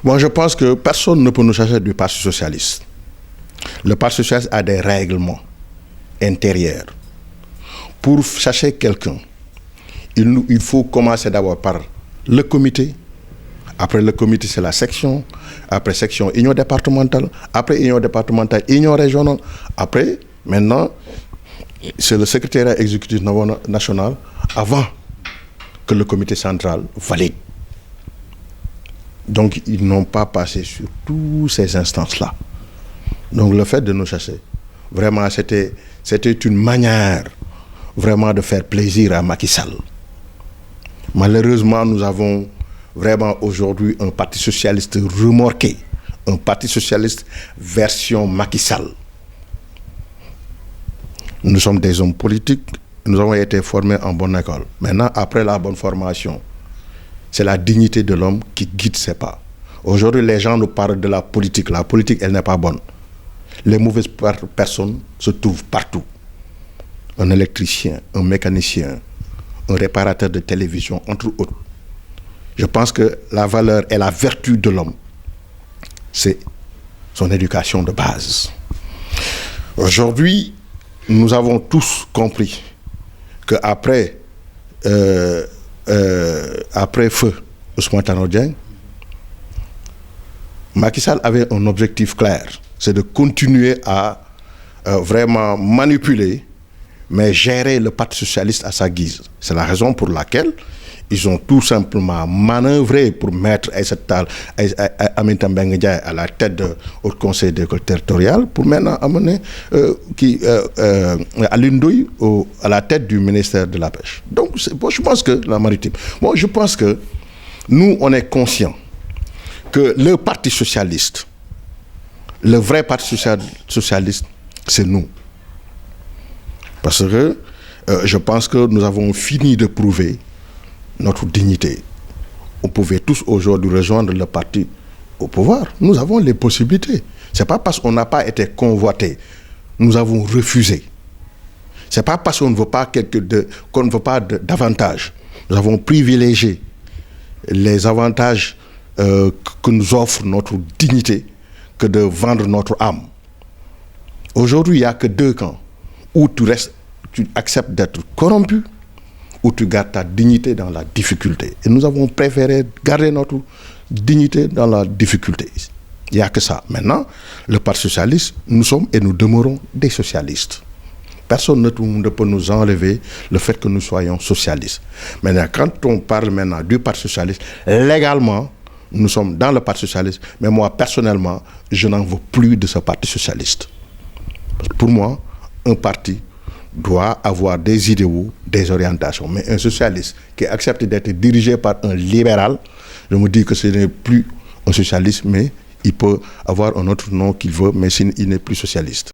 Moi, je pense que personne ne peut nous chasser du Parti socialiste. Le Parti socialiste a des règlements intérieurs. Pour chasser quelqu'un, il faut commencer d'abord par le comité. Après le comité, c'est la section. Après section, union départementale. Après union départementale, union régionale. Après, maintenant, c'est le secrétariat exécutif national avant que le comité central valide. Donc, ils n'ont pas passé sur toutes ces instances-là. Donc, le fait de nous chasser, vraiment, c'était une manière vraiment de faire plaisir à Macky Sall. Malheureusement, nous avons vraiment aujourd'hui un parti socialiste remorqué, un parti socialiste version Macky Sall. Nous sommes des hommes politiques, nous avons été formés en bonne école. Maintenant, après la bonne formation, c'est la dignité de l'homme qui guide ses pas. Aujourd'hui, les gens nous parlent de la politique. La politique, elle n'est pas bonne. Les mauvaises personnes se trouvent partout. Un électricien, un mécanicien, un réparateur de télévision, entre autres. Je pense que la valeur et la vertu de l'homme, c'est son éducation de base. Aujourd'hui, nous avons tous compris qu'après après feu Ousmane Tanor Dieng, Macky Sall avait un objectif clair, c'est de continuer à vraiment manipuler, mais gérer le Parti socialiste à sa guise. C'est la raison pour laquelle ils ont tout simplement manœuvré pour mettre Aminata Mbengue Ndiaye à la tête du Haut Conseil d'école territoriale, pour maintenant amener Alioune Ndoye à la tête du ministère de la Pêche. Donc, je pense que la maritime. Bon, je pense que nous, on est conscients que le Parti socialiste, le vrai Parti socialiste, c'est nous. Parce que je pense que nous avons fini de prouver notre dignité. On pouvait tous aujourd'hui rejoindre le parti au pouvoir. Nous avons les possibilités. Ce n'est pas parce qu'on n'a pas été convoité, nous avons refusé. Ce n'est pas parce qu'on ne veut pas qu'on ne veut pas d'avantages. Nous avons privilégié les avantages que nous offre notre dignité que de vendre notre âme. Aujourd'hui, il n'y a que deux camps. Ou tu acceptes d'être corrompu, où tu gardes ta dignité dans la difficulté. Et nous avons préféré garder notre dignité dans la difficulté. Il n'y a que ça. Maintenant, le Parti socialiste, nous sommes et nous demeurons des socialistes. Personne ne peut nous enlever le fait que nous soyons socialistes. Maintenant, quand on parle maintenant du Parti socialiste, légalement, nous sommes dans le Parti socialiste, mais moi, personnellement, je n'en veux plus de ce Parti socialiste. Parce que pour moi, un parti doit avoir des idéaux, des orientations. Mais un socialiste qui accepte d'être dirigé par un libéral, je me dis que ce n'est plus un socialiste, mais il peut avoir un autre nom qu'il veut, mais il n'est plus socialiste.